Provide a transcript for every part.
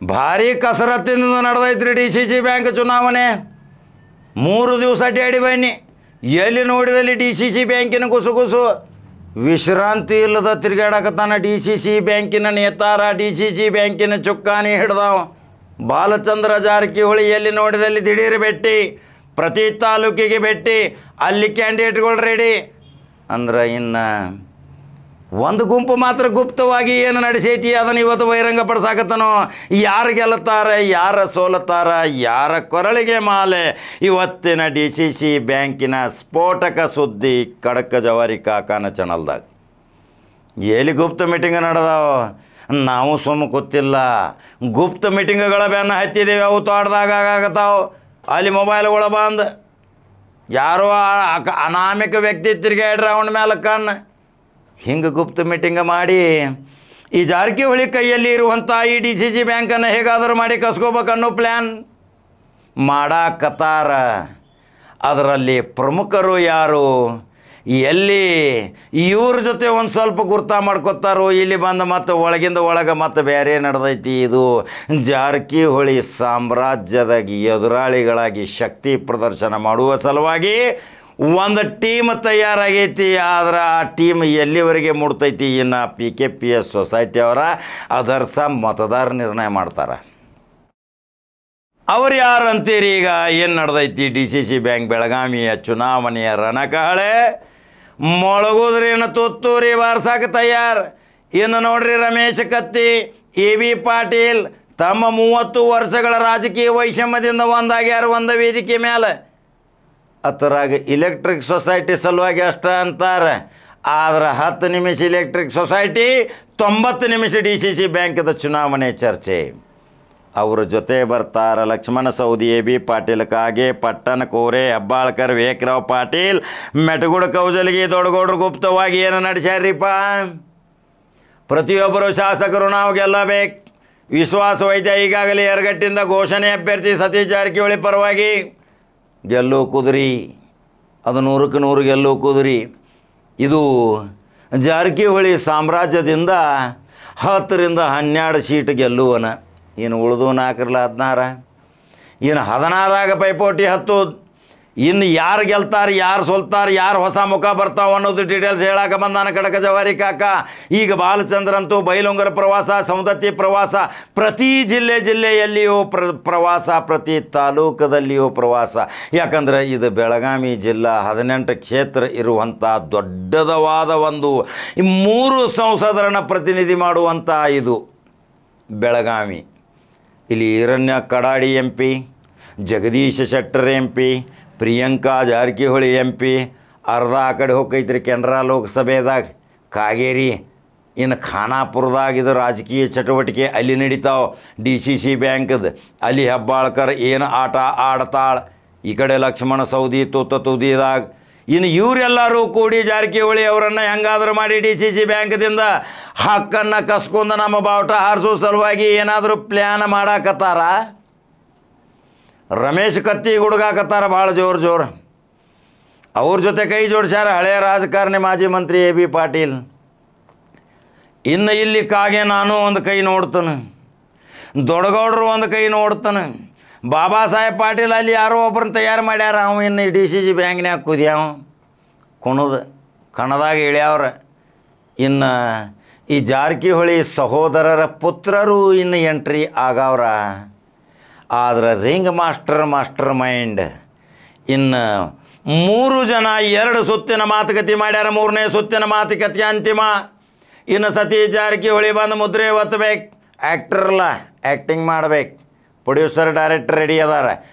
ಭಾರಿ ಕಸರತ್ತಿನಿಂದ ನಡೆದೈತ್ರಿ D C C bank ಚುನಾವಣೆ. 3 ದಿವಸ ಅಡ್ಡಾಡಿ ಬನ್ನಿ. ಎಲ್ಲಿ ನೋಡಿದಲ್ಲಿ ಡಿ ಸಿ ಸಿ ಬ್ಯಾಂಕಿನ ಗುಸುಗುಸು. ವಿಶ್ರಾಂತಿ ಇಲ್ಲದ ತಿರುಗಾಡಕತ್ತಾನ ಡಿ ಸಿ ಸಿ ಬ್ಯಾಂಕಿನ ನೇತಾರ, ಡಿ ಸಿ ಸಿ ಬ್ಯಾಂಕಿನ ಚುಕ್ಕಾಣಿ ಹಿಡ್ದಾವ ಬಾಲಚಂದ್ರ ಜಾರಕಿಹೊಳಿ. ಎಲ್ಲಿ ನೋಡಿದಲ್ಲಿ ದಿಢೀರ್ ಭೇಟಿ, ಪ್ರತಿ ತಾಲೂಕಿಗೆ ಭೇಟಿ, ಅಲ್ಲಿ ಕ್ಯಾಂಡಿಡೇಟ್ಗಳು ರೆಡಿ ಅಂದ್ರೆ ಇನ್ನು ಒಂದು ಗುಂಪು ಮಾತ್ರ ಗುಪ್ತವಾಗಿ ಏನು ನಡೆಸೈತಿ ಅದನ್ನು ಇವತ್ತು ಬಹಿರಂಗಪಡಿಸಾಕತ್ತನೋ. ಯಾರು ಗೆಲ್ಲುತ್ತಾರೆ, ಯಾರು ಸೋಲುತ್ತಾರೆ, ಯಾರ ಕೊರಳಿಗೆ ಮಾಲೆ. ಇವತ್ತಿನ ಡಿ ಸಿ ಸಿ ಬ್ಯಾಂಕಿನ ಸ್ಫೋಟಕ ಸುದ್ದಿ ಖಡಕ ಜವಾರಿ ಕಾಕಾನ ಚಾನಲ್ದಾಗ. ಎಲ್ಲಿ ಗುಪ್ತ ಮೀಟಿಂಗ್ ನಡೆದಾವ, ನಾವು ಸುಮ್ಮ ಗೊತ್ತಿಲ್ಲ. ಗುಪ್ತ ಮೀಟಿಂಗ್ಗಳ ಬೆನ್ನ ಹತ್ತಿದ್ದೇವೆ, ಅವು ತೋಟದಾಗ ಆಗತ್ತಾವ. ಅಲ್ಲಿ ಮೊಬೈಲ್ಗಳು ಬಂದು ಯಾರೋ ಅನಾಮಿಕ ವ್ಯಕ್ತಿ ತಿರುಗಾಡ್ರಿ ಅವನ ಮೇಲೆ ಕಣ್ಣು. ಹಿಂಗೆ ಗುಪ್ತ ಮೀಟಿಂಗ್ ಮಾಡಿ ಈ ಜಾರಕಿಹೊಳಿ ಕೈಯಲ್ಲಿ ಇರುವಂಥ ಈ ಡಿ ಸಿ ಸಿ ಬ್ಯಾಂಕನ್ನು ಹೇಗಾದರೂ ಮಾಡಿ ಕಸ್ಕೋಬೇಕನ್ನೋ ಪ್ಲ್ಯಾನ್ ಮಾಡಾಕತ್ತಾರ. ಅದರಲ್ಲಿ ಪ್ರಮುಖರು ಯಾರು, ಎಲ್ಲಿ ಇವ್ರ ಜೊತೆ ಒಂದು ಸ್ವಲ್ಪ ಗುರ್ತ ಮಾಡ್ಕೊತಾರೋ, ಇಲ್ಲಿ ಬಂದು ಮತ್ತು ಒಳಗಿಂದ ಒಳಗೆ ಮತ್ತು ಬೇರೆ ನಡೆದೈತಿ. ಇದು ಜಾರಕಿಹೊಳಿ ಸಾಮ್ರಾಜ್ಯದ ಎದುರಾಳಿಗಳಾಗಿ ಶಕ್ತಿ ಪ್ರದರ್ಶನ ಮಾಡುವ ಸಲುವಾಗಿ ಒಂದು ಟೀಮ್ ತಯಾರಾಗೈತಿ. ಆದ್ರೆ ಆ ಟೀಮ್ ಎಲ್ಲಿವರೆಗೆ ಮುಡ್ತೈತಿ ಇನ್ನು PKPS ಸೊಸೈಟಿ ಅವರ ಅದರ್ಸ ಮತದಾರ ನಿರ್ಣಯ ಮಾಡ್ತಾರೆ. ಅವ್ರು ಯಾರು ಅಂತೀರಿ? ಈಗ ಏನು ನಡೆದೈತಿ ಡಿ ಸಿ ಸಿ ಬ್ಯಾಂಕ್ ಬೆಳಗಾವಿಯ ಚುನಾವಣೆಯ ರಣಕಹಳೆ ಮೊಳಗುದ್ರೇನು ತುತ್ತೂರಿ ಬಾರ್ಸಾಕ ತಯಾರು. ಇನ್ನು ನೋಡ್ರಿ, ರಮೇಶ್ ಕತ್ತಿ, AB ಪಾಟೀಲ್ ತಮ್ಮ 30 ವರ್ಷಗಳ ರಾಜಕೀಯ ವೈಷಮ್ಯದಿಂದ ಒಂದಾಗ್ಯಾರ ಒಂದು ವೇದಿಕೆ ಮೇಲೆ. ಅದರಾಗ ಇಲೆಕ್ಟ್ರಿಕ್ ಸೊಸೈಟಿ ಸಲುವಾಗಿ ಅಷ್ಟ ಅಂತಾರೆ. ಆದ್ರೆ 10 ನಿಮಿಷ ಇಲೆಕ್ಟ್ರಿಕ್ ಸೊಸೈಟಿ, 90 ನಿಮಿಷ ಡಿ ಸಿ ಸಿ ಬ್ಯಾಂಕದ ಚುನಾವಣೆ ಚರ್ಚೆ. ಅವ್ರ ಜೊತೆ ಬರ್ತಾರೆ ಲಕ್ಷ್ಮಣ ಸವದಿ, AB ಪಾಟೀಲ್, ಕಾಗೆ, ಪಟ್ಟಣ, ಕೋರೆ, ಹೆಬ್ಬಾಳ್ಕರ್, ವಿವೇಕರಾವ್ ಪಾಟೀಲ್, ಮೆಟಗುಡ, ಕೌಜಲಗಿ, ದೊಡ್ಡಗೌಡರು ಗುಪ್ತವಾಗಿ ಏನು ನಡೆಸ್ಯಾರಿಪ್ಪ. ಪ್ರತಿಯೊಬ್ಬರು ಶಾಸಕರು ನಾವು ಗೆಲ್ಲಬೇಕು. ವಿಶ್ವಾಸ ವೈದ್ಯ ಈಗಾಗಲೇ ಯರಗಟ್ಟಿಂದ ಘೋಷಣೆ ಅಭ್ಯರ್ಥಿ ಸತೀಶ್ ಜಾರಕಿಹೊಳಿ ಪರವಾಗಿ ಗೆಲ್ಲು ಕುದುರಿ, ಅದು 100ಕ್ಕೆ 100 ಗೆಲ್ಲು ಕುದುರಿ. ಇದು ಜಾರಕಿಹೊಳಿ ಸಾಮ್ರಾಜ್ಯದಿಂದ 10ರಿಂದ 12 ಸೀಟ್ ಗೆಲ್ಲುವನ. ಇನ್ನು ಉಳಿದು 4ರಲ್ಲಿ 16, ಇನ್ನು 16 ಪೈಪೋಟಿ 10. ಇನ್ನು ಯಾರು ಗೆಲ್ತಾರೆ, ಯಾರು ಸೋಲ್ತಾರೆ, ಯಾರು ಹೊಸ ಮುಖ ಬರ್ತಾವೆ ಅನ್ನೋದು ಡೀಟೇಲ್ಸ್ ಹೇಳಕ್ಕೆ ಬಂದಾನ ಖಡಕ ಜವಾರಿ ಕಾಕ. ಈಗ ಬಾಲಚಂದ್ರಂತೂ ಬೈಲುಂಗರ ಪ್ರವಾಸ, ಸೌದತ್ತಿ ಪ್ರವಾಸ, ಪ್ರತಿ ಜಿಲ್ಲೆಯಲ್ಲಿಯೂ ಪ್ರವಾಸ, ಪ್ರತಿ ತಾಲೂಕದಲ್ಲಿಯೂ ಪ್ರವಾಸ. ಯಾಕಂದರೆ ಇದು ಬೆಳಗಾವಿ ಜಿಲ್ಲಾ 18 ಕ್ಷೇತ್ರ ಇರುವಂಥ ದೊಡ್ಡದವಾದ ಒಂದು 3 ಸಂಸದರನ್ನು ಪ್ರತಿನಿಧಿ ಮಾಡುವಂಥ ಇದು ಬೆಳಗಾವಿ. ಇಲ್ಲಿ ಹಿರಣ್ಯ Kadadi MP, Jagadish Shettar MP, Priyanka Jarkiholi MP. ಅರ್ಧ ಆ ಕಡೆ ಹೋಗೈತ್ರಿ ಕೆನರಾ ಲೋಕಸಭೆದಾಗ ಕಾಗೇರಿ. ಇನ್ನು ಖಾನಾಪುರದಾಗ ಇದು ರಾಜಕೀಯ ಚಟುವಟಿಕೆ ಅಲ್ಲಿ ನಡೀತಾವೆ ಡಿ ಸಿ ಸಿ ಬ್ಯಾಂಕದ. ಅಲ್ಲಿ ಹೆಬ್ಬಾಳ್ಕರ್ ಏನು ಆಟ ಆಡ್ತಾಳೆ. ಈ ಕಡೆ ಲಕ್ಷ್ಮಣ ಸವದಿ ತುದಿದಾಗ. ಇನ್ನು ಇವರೆಲ್ಲರೂ ಕೂಡಿ ಜಾರಕಿಹೊಳಿ ಅವರನ್ನು ಹೆಂಗಾದರೂ ಮಾಡಿ ಡಿ ಸಿ ಸಿ ಬ್ಯಾಂಕ್ದಿಂದ ಹಕ್ಕನ್ನು ಕಸ್ಕೊಂಡು ನಮ್ಮ ಬಾವುಟ ಹಾರಿಸೋ ಸಲುವಾಗಿ ಏನಾದರೂ ಪ್ಲ್ಯಾನ್ ಮಾಡಾಕತ್ತಾರ. ರಮೇಶ್ ಕತ್ತಿ ಹುಡುಗಾಕತ್ತಾರ ಭಾಳ ಜೋರು. ಅವ್ರ ಜೊತೆ ಕೈ ಜೋಡಿಸ್ಯಾರ ಹಳೆಯ ರಾಜಕಾರಣಿ ಮಾಜಿ ಮಂತ್ರಿ AB ಪಾಟೀಲ್. ಇನ್ನು ಇಲ್ಲಿ ಕಾಗೆ ನಾನು ಒಂದು ಕೈ ನೋಡ್ತಾನೆ, ದೊಡ್ಡಗೌಡರು ಒಂದು ಕೈ ನೋಡ್ತಾನೆ. ಬಾಬಾ ಸಾಹೇಬ್ ಪಾಟೀಲ್ ಅಲ್ಲಿ ಯಾರೋ ಒಬ್ಬರನ್ನ ತಯಾರು ಮಾಡ್ಯಾರ. ಅವ ಇನ್ನು ಡಿ ಸಿ ಸಿ ಬ್ಯಾಂಕ್ನ್ಯಾಗ ಕುದಿಯಾವ ಕಣದಾಗ ಇಳ್ಯಾವ್ರ. ಇನ್ನು ಈ ಜಾರಕಿಹೊಳಿ ಸಹೋದರರ ಪುತ್ರರು ಇನ್ನು ಎಂಟ್ರಿ ಆಗವ್ರ. ಆದ್ರೆ ರಿಂಗ್ ಮಾಸ್ಟರ್ ಮೈಂಡ್ ಇನ್ನು 3 ಜನ 2 ಸುತ್ತಿನ ಮಾತುಕತೆ ಮಾಡ್ಯಾರ. 3ನೇ ಸುತ್ತಿನ ಮಾತುಕತೆ ಅಂತಿಮ. ಇನ್ನು ಸತೀಶ್ ಜಾರಕಿಹೊಳಿ ಬಂದು ಮುದ್ರೆ ಒತ್ತಬೇಕು. ಆ್ಯಕ್ಟರ್ಲ್ಲ, ಆ್ಯಕ್ಟಿಂಗ್ ಮಾಡಬೇಕು. ಪ್ರೊಡ್ಯೂಸರ್ ಡೈರೆಕ್ಟರ್ ರೆಡಿ ಅದಾರ.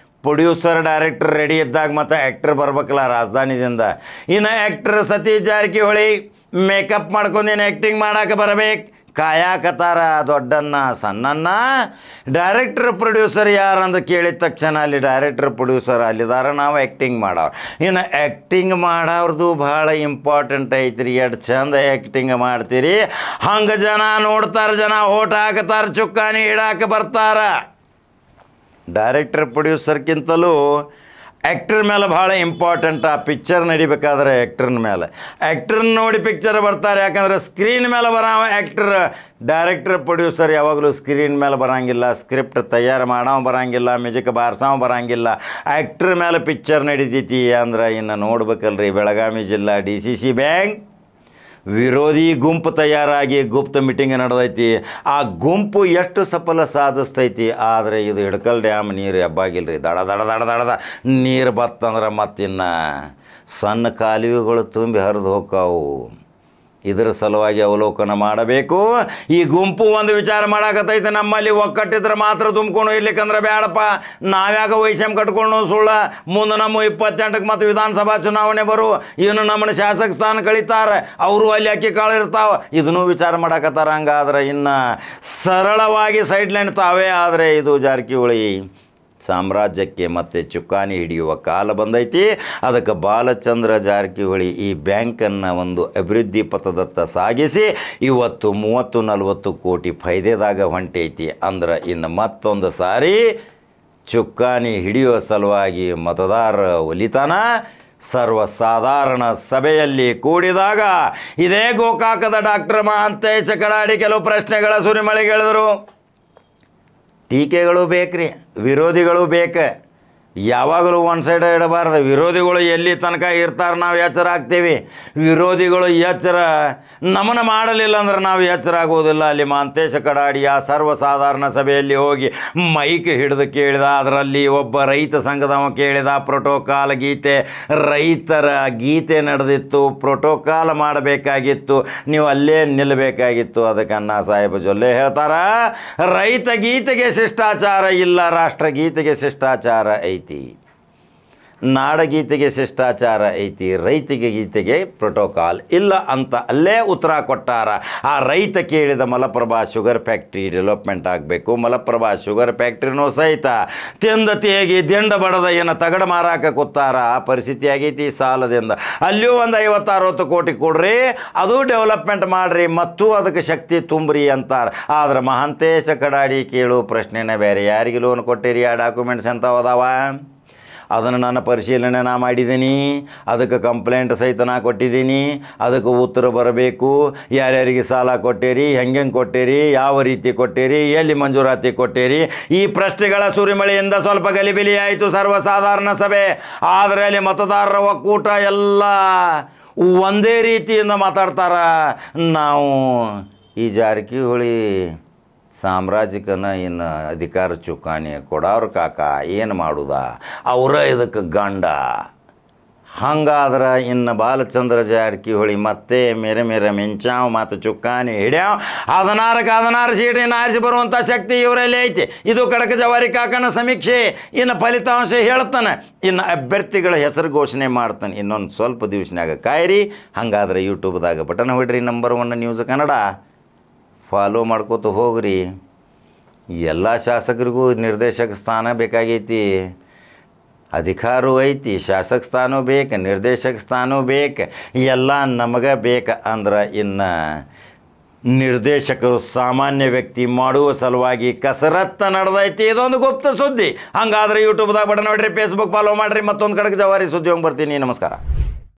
ಪ್ರೊಡ್ಯೂಸರ್ ಡೈರೆಕ್ಟರ್ ರೆಡಿ ಇದ್ದಾಗ ಮತ್ತು ಆ್ಯಕ್ಟರ್ ಬರ್ಬೇಕಲ್ಲ ರಾಜಧಾನಿದಿಂದ. ಇನ್ನು ಆ್ಯಕ್ಟರ್ ಸತೀಶ್ ಜಾರಕಿಹೊಳಿ ಮೇಕಪ್ ಮಾಡ್ಕೊಂಡೇನು ಆ್ಯಕ್ಟಿಂಗ್ ಮಾಡೋಕೆ ಬರಬೇಕು. ಕಾಯಾಕತ್ತಾರ ದೊಡ್ಡನ್ನ ಸಣ್ಣನ್ನ. ಡೈರೆಕ್ಟರ್ ಪ್ರೊಡ್ಯೂಸರ್ ಯಾರಂದು ಕೇಳಿದ ತಕ್ಷಣ ಅಲ್ಲಿ ಡೈರೆಕ್ಟರ್ ಪ್ರೊಡ್ಯೂಸರ್ ಅಲ್ಲಿದ್ದಾರೆ, ನಾವು ಆ್ಯಕ್ಟಿಂಗ್ ಮಾಡೋರು. ಇನ್ನು ಆ್ಯಕ್ಟಿಂಗ್ ಮಾಡೋರ್ದು ಭಾಳ ಇಂಪಾರ್ಟೆಂಟ್ ಐತ್ರಿ. ಎಷ್ಟು ಚಂದ ಆ್ಯಕ್ಟಿಂಗ್ ಮಾಡ್ತೀರಿ ಹಂಗೆ ಜನ ನೋಡ್ತಾರೆ, ಜನ ಓಟ್ ಹಾಕ್ತಾರೆ, ಚುಕ್ಕಾನಿ ಇಡಾಕೆ ಬರ್ತಾರೆ. ಡೈರೆಕ್ಟರ್ ಪ್ರೊಡ್ಯೂಸರ್ಗಿಂತಲೂ ಆ್ಯಕ್ಟ್ರ್ ಮೇಲೆ ಭಾಳ ಇಂಪಾರ್ಟೆಂಟ್. ಆ ಪಿಕ್ಚರ್ ನಡಿಬೇಕಾದ್ರೆ ಆ್ಯಕ್ಟ್ರನ ಮೇಲೆ, ಆ್ಯಕ್ಟ್ರನ್ನ ನೋಡಿ ಪಿಕ್ಚರ್ ಬರ್ತಾರೆ. ಯಾಕಂದರೆ ಸ್ಕ್ರೀನ್ ಮೇಲೆ ಬರೋ ಆ್ಯಕ್ಟ್ರ್, ಡೈರೆಕ್ಟರ್, ಪ್ರೊಡ್ಯೂಸರ್ ಯಾವಾಗಲೂ ಸ್ಕ್ರೀನ್ ಮೇಲೆ ಬರೋಂಗಿಲ್ಲ, ಸ್ಕ್ರಿಪ್ಟ್ ತಯಾರು ಮಾಡೋ ಬರೋಂಗಿಲ್ಲ, ಮ್ಯೂಸಿಕ್ ಬಾರ್ಸೋ ಬರೋಂಗಿಲ್ಲ. ಆ್ಯಕ್ಟ್ರ್ ಮೇಲೆ ಪಿಕ್ಚರ್ ನಡೀತೈತಿ ಅಂದ್ರೆ ಇನ್ನು ನೋಡ್ಬೇಕಲ್ರಿ. ಬೆಳಗಾವಿ ಜಿಲ್ಲಾ DCC ಬ್ಯಾಂಕ್ ವಿರೋಧಿ ಗುಂಪು ತಯಾರಾಗಿ ಗುಪ್ತ ಮೀಟಿಂಗ್ ನಡೆದೈತಿ. ಆ ಗುಂಪು ಎಷ್ಟು ಸಫಲ ಸಾಧಿಸ್ತೈತಿ. ಆದರೆ ಇದು ಹಿಡ್ಕಲ್ ಡ್ಯಾಮ್ ನೀರು ಹಬ್ಬಾಗಿಲ್ರಿ. ದಡ ದಡ ದಡ ದಡದ ನೀರು ಬತ್ತಂದ್ರೆ ಮತ್ತಿನ್ನು ಸಣ್ಣ ಕಾಲುವೆಗಳು ತುಂಬಿ ಹರಿದು ಹೋಗ್ತಾವು. ಇದರ ಸಲುವಾಗಿ ಅವಲೋಕನ ಮಾಡಬೇಕು. ಈ ಗುಂಪು ಒಂದು ವಿಚಾರ ಮಾಡಾಕತ್ತೈತೆ, ನಮ್ಮಲ್ಲಿ ಒಕ್ಕಟ್ಟಿದ್ರೆ ಮಾತ್ರ ತುಂಬ್ಕೊಂಡು ಇರ್ಲಿಕ್ಕಂದ್ರೆ ಬೇಡಪ್ಪ, ನಾವ್ಯಾಗ ವೈಷಮ್ಯ ಕಟ್ಕೊಂಡು ಸುಳ್ಳ ಮುಂದೆ ನಮ್ಮ 28ಕ್ಕೆ ಮತ್ತು ವಿಧಾನಸಭಾ ಚುನಾವಣೆ ಬರು, ಇನ್ನು ನಮ್ಮನ್ನು ಶಾಸಕ ಸ್ಥಾನ ಕಳೀತಾರೆ, ಅವರು ಅಲ್ಲಿ ಅಕ್ಕಿ ಕಾಳು ಇರ್ತಾವೆ, ಇದನ್ನೂ ವಿಚಾರ ಮಾಡಾಕತ್ತಾರ. ಹಂಗಾದ್ರೆ ಇನ್ನು ಸರಳವಾಗಿ ಸೈಡ್ಲೈನ್ ತಾವೇ. ಆದರೆ ಇದು ಜಾರಕಿಹೊಳಿ ಸಾಮ್ರಾಜ್ಯಕ್ಕೆ ಮತ್ತೆ ಚುಕ್ಕಾಣಿ ಹಿಡಿಯುವ ಕಾಲ ಬಂದೈತಿ. ಅದಕ್ಕೆ ಬಾಲಚಂದ್ರ ಜಾರಕಿಹೊಳಿ ಈ ಬ್ಯಾಂಕನ್ನು ಒಂದು ಅಭಿವೃದ್ಧಿ ಪಥದತ್ತ ಸಾಗಿಸಿ ಇವತ್ತು 30-40 ಕೋಟಿ ಫೈದೆದಾಗ ಹೊಂಟೈತಿ. ಅಂದ್ರೆ ಇನ್ನು ಮತ್ತೊಂದು ಸಾರಿ ಚುಕ್ಕಾಣಿ ಹಿಡಿಯುವ ಸಲುವಾಗಿ ಮತದಾರ ಒಲಿತಾನ. ಸರ್ವಸಾಧಾರಣ ಸಭೆಯಲ್ಲಿ ಕೂಡಿದಾಗ ಇದೇ ಗೋಕಾಕದ ಡಾಕ್ಟರ್ ಮಹಾಂತೇಶ ಕಡಾಡಿ ಕೆಲವು ಪ್ರಶ್ನೆಗಳ ಸುರಿಮಳೆಗೆಳೆದರು. ಟೀಕೆಗಳು ಬೇಕ್ರಿ, ವಿರೋಧಿಗಳು ಬೇಕು. ಯಾವಾಗಲೂ ಒಂದು ಸೈಡ್ ಇಡಬಾರ್ದು. ವಿರೋಧಿಗಳು ಎಲ್ಲಿ ತನಕ ಇರ್ತಾರೆ ನಾವು ಎಚ್ಚರ ಆಗ್ತೀವಿ. ವಿರೋಧಿಗಳು ಎಚ್ಚರ ನಮ್ಮನ್ನು ಮಾಡಲಿಲ್ಲ ಅಂದ್ರೆ ನಾವು ಎಚ್ಚರ ಆಗೋದಿಲ್ಲ. ಅಲ್ಲಿ ಮಹಾಂತೇಶ ಕಡಾಡಿ ಆ ಸರ್ವಸಾಧಾರಣ ಸಭೆಯಲ್ಲಿ ಹೋಗಿ ಮೈಕ್ ಹಿಡಿದು ಕೇಳಿದ. ಅದರಲ್ಲಿ ಒಬ್ಬ ರೈತ ಸಂಘದವ ಕೇಳಿದ ಪ್ರೋಟೋಕಾಲ್ ಗೀತೆ. ರೈತರ ಗೀತೆ ನಡೆದಿತ್ತು, ಪ್ರೋಟೋಕಾಲ್ ಮಾಡಬೇಕಾಗಿತ್ತು, ನೀವು ಅಲ್ಲೇ ನಿಲ್ಲಬೇಕಾಗಿತ್ತು. ಅದಕ್ಕೆ ಅಣ್ಣಾ ಸಾಹೇಬ ಜೊಲ್ಲೆ ಹೇಳ್ತಾರ, ರೈತ ಗೀತೆಗೆ ಶಿಷ್ಟಾಚಾರ ಇಲ್ಲ, ರಾಷ್ಟ್ರಗೀತೆಗೆ ಶಿಷ್ಟಾಚಾರ ಐತಿ, ನಾಡಗೀತೆಗೆ ಶಿಷ್ಟಾಚಾರ ಐತಿ, ರೈತಿಗೆ ಗೀತೆಗೆ ಪ್ರೋಟೋಕಾಲ್ ಇಲ್ಲ ಅಂತ ಅಲ್ಲೇ ಉತ್ತರ ಕೊಟ್ಟಾರ. ಆ ರೈತ ಕೇಳಿದ ಮಲಪ್ರಭಾ ಶುಗರ್ ಫ್ಯಾಕ್ಟ್ರಿ ಡೆವಲಪ್ಮೆಂಟ್ ಆಗಬೇಕು. ಮಲಪ್ರಭಾ ಶುಗರ್ ಫ್ಯಾಕ್ಟ್ರಿನೂ ಸಹಿತ ತಿಂದತಿಯಾಗಿ ದಿಂಡ ಬಡದ ಏನು ತಗಡ ಮಾರಾಕ ಕೂತಾರ. ಆ ಪರಿಸ್ಥಿತಿ ಆಗೈತಿ ಸಾಲದಿಂದ. ಅಲ್ಲಿಯೂ ಒಂದು 50-60 ಕೋಟಿ ಕೊಡ್ರಿ, ಅದು ಡೆವಲಪ್ಮೆಂಟ್ ಮಾಡಿರಿ ಮತ್ತು ಅದಕ್ಕೆ ಶಕ್ತಿ ತುಂಬ್ರಿ ಅಂತಾರೆ. ಆದ್ರೆ ಮಹಾಂತೇಶ ಕಡಾಡಿ ಕೇಳೋ ಪ್ರಶ್ನೆನೇ ಬೇರೆ. ಯಾರಿಗೆ ಲೋನ್ ಕೊಟ್ಟಿರಿ, ಆ ಡಾಕ್ಯುಮೆಂಟ್ಸ್ ಎಂಥವು ಅದಾವ, ಅದನ್ನು ನಾನು ಪರಿಶೀಲನೆ ಮಾಡಿದ್ದೀನಿ, ಅದಕ್ಕೆ ಕಂಪ್ಲೇಂಟ್ ಸಹಿತ ನಾ ಕೊಟ್ಟಿದ್ದೀನಿ, ಅದಕ್ಕೆ ಉತ್ತರ ಬರಬೇಕು. ಯಾರ್ಯಾರಿಗೆ ಸಾಲ ಕೊಟ್ಟಿರಿ, ಹೆಂಗೆ ಕೊಟ್ಟಿರಿ, ಯಾವ ರೀತಿ ಕೊಟ್ಟಿರಿ, ಎಲ್ಲಿ ಮಂಜೂರಾತಿ ಕೊಟ್ಟಿರಿ. ಈ ಪ್ರಶ್ನೆಗಳ ಸುರಿಮಳೆಯಿಂದ ಸ್ವಲ್ಪ ಗಲಿಬಿಲಿ ಆಯಿತು ಸರ್ವಸಾಧಾರಣ ಸಭೆ. ಆದರೆ ಅಲ್ಲಿ ಮತದಾರರ ಒಕ್ಕೂಟ ಎಲ್ಲ ಒಂದೇ ರೀತಿಯಿಂದ ಮಾತಾಡ್ತಾರ. ನಾವು ಈ ಜಾರಕಿಹೊಳಿ ಸಾಮ್ರಾಜ್ಯಕ್ಕನ ಇನ್ನು ಅಧಿಕಾರ ಚುಕ್ಕಾಣಿ ಕೊಡೋರು ಕಾಕ ಏನು ಮಾಡುದ, ಅವರ ಇದಕ್ಕೆ ಗಂಡ. ಹಂಗಾದ್ರೆ ಇನ್ನು ಬಾಲಚಂದ್ರ ಜಾರಕಿಹೊಳಿ ಮತ್ತೆ ಮೇರೆ ಮಿಂಚಾವ್ ಮತ್ತು ಚುಕ್ಕಾಣಿ ಹಿಡ್ಯಾವ. 16 ಸೀಟಿನ ಆರಿಸಿ ಬರುವಂಥ ಶಕ್ತಿ ಇವರಲ್ಲಿ ಐತಿ. ಇದು ಕಡಕ ಜವಾರಿ ಕಾಕನ ಸಮೀಕ್ಷೆ. ಇನ್ನು ಫಲಿತಾಂಶ ಹೇಳ್ತಾನೆ, ಇನ್ನು ಅಭ್ಯರ್ಥಿಗಳ ಹೆಸರು ಘೋಷಣೆ ಮಾಡ್ತಾನೆ. ಇನ್ನೊಂದು ಸ್ವಲ್ಪ ದಿವಸನಾಗ ಕಾಯಿರಿ. ಹಾಗಾದ್ರೆ ಯೂಟ್ಯೂಬ್ದಾಗ ಬಟನ್ ಹೊಡ್ರಿ, ನಂಬರ್ 1 ನ್ಯೂಸ್ ಕನ್ನಡ ಫಾಲೋ ಮಾಡ್ಕೋತ ಹೋಗ್ರಿ. ಎಲ್ಲ ಶಾಸಕರಿಗೂ ನಿರ್ದೇಶಕ ಸ್ಥಾನ ಬೇಕಾಗೈತಿ, ಅಧಿಕಾರವೂ ಐತಿ, ಶಾಸಕ ಸ್ಥಾನವೂ ಬೇಕು, ನಿರ್ದೇಶಕ ಸ್ಥಾನವೂ ಬೇಕು, ಎಲ್ಲ ನಮಗೆ ಬೇಕು. ಅಂದ್ರೆ ಇನ್ನು ನಿರ್ದೇಶಕರು ಸಾಮಾನ್ಯ ವ್ಯಕ್ತಿ ಮಾಡುವ ಸಲುವಾಗಿ ಕಸರತ್ತ ನಡೆದೈತಿ. ಇದೊಂದು ಗುಪ್ತ ಸುದ್ದಿ. ಹಂಗಾದ್ರೆ ಯೂಟ್ಯೂಬ್ದಾಗ ಬಟನ್ ನೋಡ್ರಿ, ಫೇಸ್ಬುಕ್ ಫಾಲೋ ಮಾಡಿರಿ. ಮತ್ತೊಂದು ಕಡೆಗೆ ಜವಾರಿ ಸುದ್ದಿ ಹೋಗಿ ಬರ್ತೀನಿ. ನಮಸ್ಕಾರ.